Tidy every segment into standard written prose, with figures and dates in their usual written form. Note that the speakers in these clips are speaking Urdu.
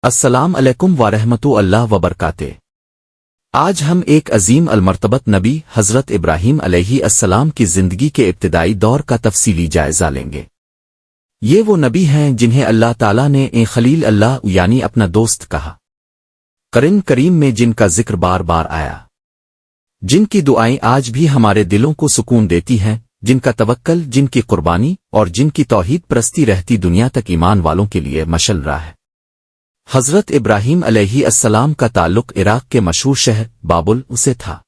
السلام علیکم ورحمۃ اللہ وبرکاتہ۔ آج ہم ایک عظیم المرتبت نبی حضرت ابراہیم علیہ السلام کی زندگی کے ابتدائی دور کا تفصیلی جائزہ لیں گے۔ یہ وہ نبی ہیں جنہیں اللہ تعالیٰ نے خلیل اللہ یعنی اپنا دوست کہا۔ قرآن کریم میں جن کا ذکر بار بار آیا، جن کی دعائیں آج بھی ہمارے دلوں کو سکون دیتی ہیں، جن کا توکل، جن کی قربانی اور جن کی توحید پرستی رہتی دنیا تک ایمان والوں کے لیے مشعل راہ ہے۔ حضرت ابراہیم علیہ السلام کا تعلق عراق کے مشہور شہر بابل سے تھا۔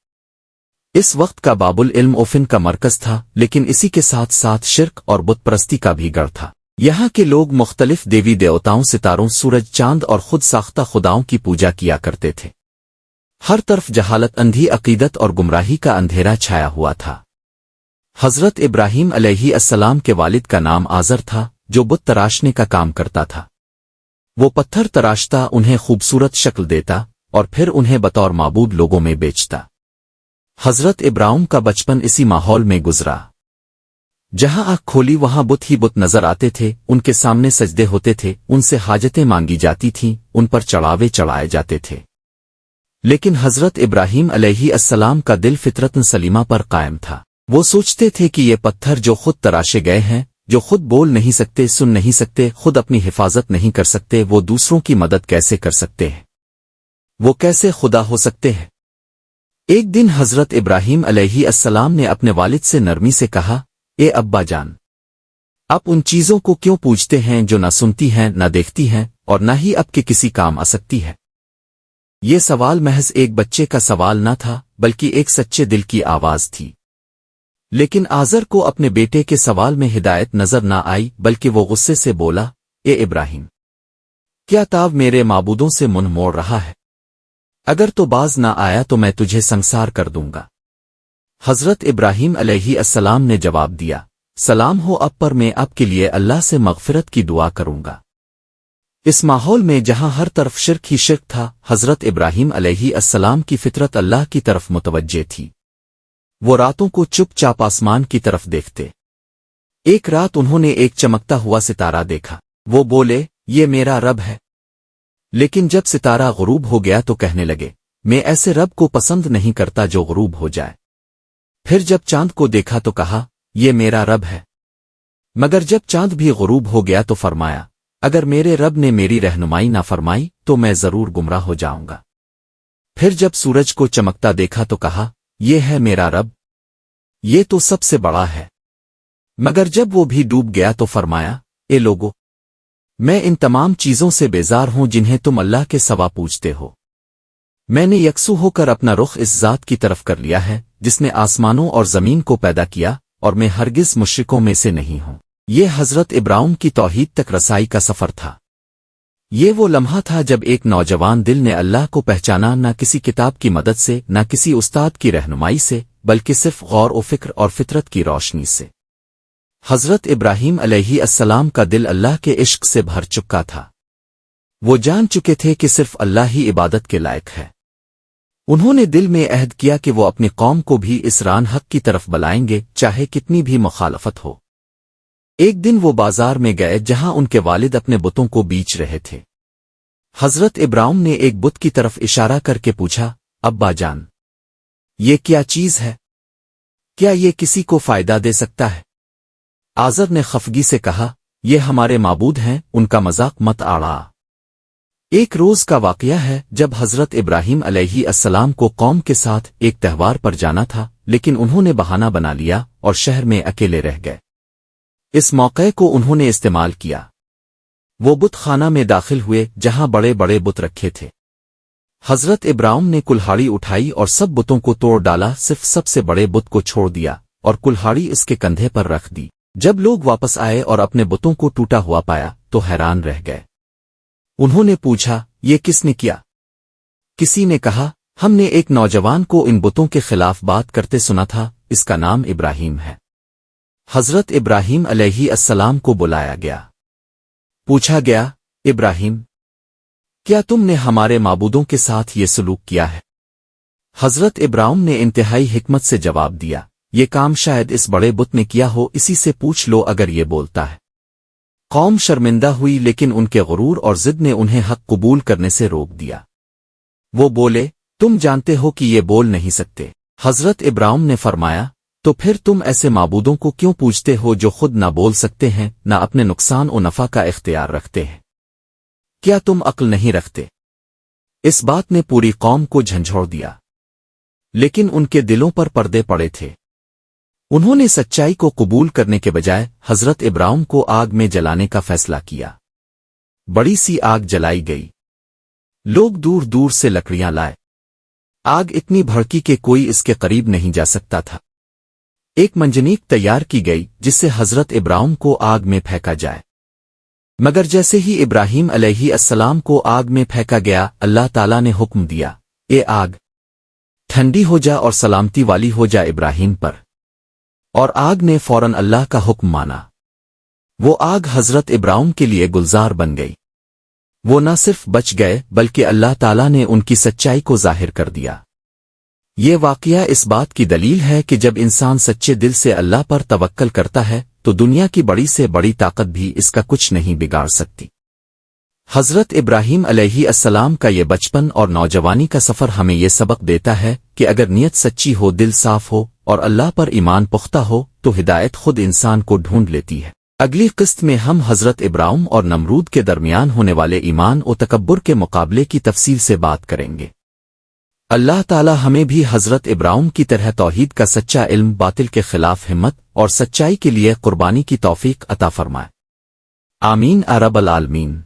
اس وقت کا بابل علم و فن کا مرکز تھا، لیکن اسی کے ساتھ ساتھ شرک اور بت پرستی کا بھی گڑھ تھا۔ یہاں کے لوگ مختلف دیوی دیوتاؤں، ستاروں، سورج، چاند اور خود ساختہ خداؤں کی پوجا کیا کرتے تھے۔ ہر طرف جہالت، اندھی عقیدت اور گمراہی کا اندھیرا چھایا ہوا تھا۔ حضرت ابراہیم علیہ السلام کے والد کا نام آزر تھا، جو بت تراشنے کا کام کرتا تھا۔ وہ پتھر تراشتا، انہیں خوبصورت شکل دیتا اور پھر انہیں بطور معبود لوگوں میں بیچتا۔ حضرت ابراہیم کا بچپن اسی ماحول میں گزرا۔ جہاں آنکھ کھولی وہاں بت ہی بت نظر آتے تھے، ان کے سامنے سجدے ہوتے تھے، ان سے حاجتیں مانگی جاتی تھیں، ان پر چڑھاوے چڑھائے جاتے تھے۔ لیکن حضرت ابراہیم علیہ السلام کا دل فطرت سلیمہ پر قائم تھا۔ وہ سوچتے تھے کہ یہ پتھر جو خود تراشے گئے ہیں، جو خود بول نہیں سکتے، سن نہیں سکتے، خود اپنی حفاظت نہیں کر سکتے، وہ دوسروں کی مدد کیسے کر سکتے ہیں؟ وہ کیسے خدا ہو سکتے ہیں؟ ایک دن حضرت ابراہیم علیہ السلام نے اپنے والد سے نرمی سے کہا، اے ابا جان، آپ ان چیزوں کو کیوں پوجتے ہیں جو نہ سنتی ہیں، نہ دیکھتی ہیں اور نہ ہی اب کے کسی کام آ سکتی ہے؟ یہ سوال محض ایک بچے کا سوال نہ تھا، بلکہ ایک سچے دل کی آواز تھی۔ لیکن آزر کو اپنے بیٹے کے سوال میں ہدایت نظر نہ آئی، بلکہ وہ غصے سے بولا، اے ابراہیم، کیا تاب میرے معبودوں سے منہ موڑ رہا ہے؟ اگر تو باز نہ آیا تو میں تجھے سنسار کر دوں گا۔ حضرت ابراہیم علیہ السلام نے جواب دیا، سلام ہو اب پر، میں اب کے لیے اللہ سے مغفرت کی دعا کروں گا۔ اس ماحول میں جہاں ہر طرف شرک ہی شرک تھا، حضرت ابراہیم علیہ السلام کی فطرت اللہ کی طرف متوجہ تھی۔ وہ راتوں کو چپ چاپ آسمان کی طرف دیکھتے۔ ایک رات انہوں نے ایک چمکتا ہوا ستارہ دیکھا۔ وہ بولے، یہ میرا رب ہے۔ لیکن جب ستارہ غروب ہو گیا تو کہنے لگے، میں ایسے رب کو پسند نہیں کرتا جو غروب ہو جائے۔ پھر جب چاند کو دیکھا تو کہا، یہ میرا رب ہے۔ مگر جب چاند بھی غروب ہو گیا تو فرمایا، اگر میرے رب نے میری رہنمائی نہ فرمائی تو میں ضرور گمراہ ہو جاؤں گا۔ پھر جب سورج کو چمکتا دیکھا تو کہا، یہ ہے میرا رب، یہ تو سب سے بڑا ہے۔ مگر جب وہ بھی ڈوب گیا تو فرمایا، اے لوگو، میں ان تمام چیزوں سے بیزار ہوں جنہیں تم اللہ کے سوا پوجتے ہو۔ میں نے یکسو ہو کر اپنا رخ اس ذات کی طرف کر لیا ہے جس نے آسمانوں اور زمین کو پیدا کیا، اور میں ہرگز مشرکوں میں سے نہیں ہوں۔ یہ حضرت ابراہیم کی توحید تک رسائی کا سفر تھا۔ یہ وہ لمحہ تھا جب ایک نوجوان دل نے اللہ کو پہچانا، نہ کسی کتاب کی مدد سے، نہ کسی استاد کی رہنمائی سے، بلکہ صرف غور و فکر اور فطرت کی روشنی سے۔ حضرت ابراہیم علیہ السلام کا دل اللہ کے عشق سے بھر چکا تھا۔ وہ جان چکے تھے کہ صرف اللہ ہی عبادت کے لائق ہے۔ انہوں نے دل میں عہد کیا کہ وہ اپنی قوم کو بھی اس ران حق کی طرف بلائیں گے، چاہے کتنی بھی مخالفت ہو۔ ایک دن وہ بازار میں گئے جہاں ان کے والد اپنے بتوں کو بیچ رہے تھے۔ حضرت ابراہیم نے ایک بت کی طرف اشارہ کر کے پوچھا، ابا جان، یہ کیا چیز ہے؟ کیا یہ کسی کو فائدہ دے سکتا ہے؟ آزر نے خفگی سے کہا، یہ ہمارے معبود ہیں، ان کا مذاق مت اڑا۔ ایک روز کا واقعہ ہے جب حضرت ابراہیم علیہ السلام کو قوم کے ساتھ ایک تہوار پر جانا تھا، لیکن انہوں نے بہانہ بنا لیا اور شہر میں اکیلے رہ گئے۔ اس موقع کو انہوں نے استعمال کیا۔ وہ بت خانہ میں داخل ہوئے جہاں بڑے بڑے بت رکھے تھے۔ حضرت ابراہیم نے کلہاڑی اٹھائی اور سب بتوں کو توڑ ڈالا، صرف سب سے بڑے بت کو چھوڑ دیا اور کلہاڑی اس کے کندھے پر رکھ دی۔ جب لوگ واپس آئے اور اپنے بتوں کو ٹوٹا ہوا پایا تو حیران رہ گئے۔ انہوں نے پوچھا، یہ کس نے کیا؟ کسی نے کہا، ہم نے ایک نوجوان کو ان بتوں کے خلاف بات کرتے سنا تھا، اس کا نام ابراہیم ہے۔ حضرت ابراہیم علیہ السلام کو بلایا گیا۔ پوچھا گیا، ابراہیم، کیا تم نے ہمارے معبودوں کے ساتھ یہ سلوک کیا ہے؟ حضرت ابراہیم نے انتہائی حکمت سے جواب دیا، یہ کام شاید اس بڑے بت نے کیا ہو، اسی سے پوچھ لو اگر یہ بولتا ہے۔ قوم شرمندہ ہوئی لیکن ان کے غرور اور ضد نے انہیں حق قبول کرنے سے روک دیا۔ وہ بولے، تم جانتے ہو کہ یہ بول نہیں سکتے۔ حضرت ابراہیم نے فرمایا، تو پھر تم ایسے معبودوں کو کیوں پوجتے ہو جو خود نہ بول سکتے ہیں نہ اپنے نقصان و نفع کا اختیار رکھتے ہیں؟ کیا تم عقل نہیں رکھتے؟ اس بات نے پوری قوم کو جھنجھوڑ دیا، لیکن ان کے دلوں پر پردے پڑے تھے۔ انہوں نے سچائی کو قبول کرنے کے بجائے حضرت ابراہیم کو آگ میں جلانے کا فیصلہ کیا۔ بڑی سی آگ جلائی گئی، لوگ دور دور سے لکڑیاں لائے۔ آگ اتنی بھڑکی کہ کوئی اس کے قریب نہیں جا سکتا تھا۔ ایک منجنیق تیار کی گئی جس سے حضرت ابراہیم کو آگ میں پھینکا جائے، مگر جیسے ہی ابراہیم علیہ السلام کو آگ میں پھینکا گیا، اللہ تعالیٰ نے حکم دیا، اے آگ ٹھنڈی ہو جا اور سلامتی والی ہو جا ابراہیم پر، اور آگ نے فوراً اللہ کا حکم مانا۔ وہ آگ حضرت ابراہیم کے لیے گلزار بن گئی۔ وہ نہ صرف بچ گئے بلکہ اللہ تعالیٰ نے ان کی سچائی کو ظاہر کر دیا۔ یہ واقعہ اس بات کی دلیل ہے کہ جب انسان سچے دل سے اللہ پر توکل کرتا ہے تو دنیا کی بڑی سے بڑی طاقت بھی اس کا کچھ نہیں بگاڑ سکتی۔ حضرت ابراہیم علیہ السلام کا یہ بچپن اور نوجوانی کا سفر ہمیں یہ سبق دیتا ہے کہ اگر نیت سچی ہو، دل صاف ہو اور اللہ پر ایمان پختہ ہو تو ہدایت خود انسان کو ڈھونڈ لیتی ہے۔ اگلی قسط میں ہم حضرت ابراہیم اور نمرود کے درمیان ہونے والے ایمان و تکبر کے مقابلے کی تفصیل سے بات کریں گے۔ اللہ تعالی ہمیں بھی حضرت ابراہیم کی طرح توحید کا سچا علم، باطل کے خلاف ہمت اور سچائی کے لیے قربانی کی توفیق عطا فرمائے۔ آمین رب العالمین۔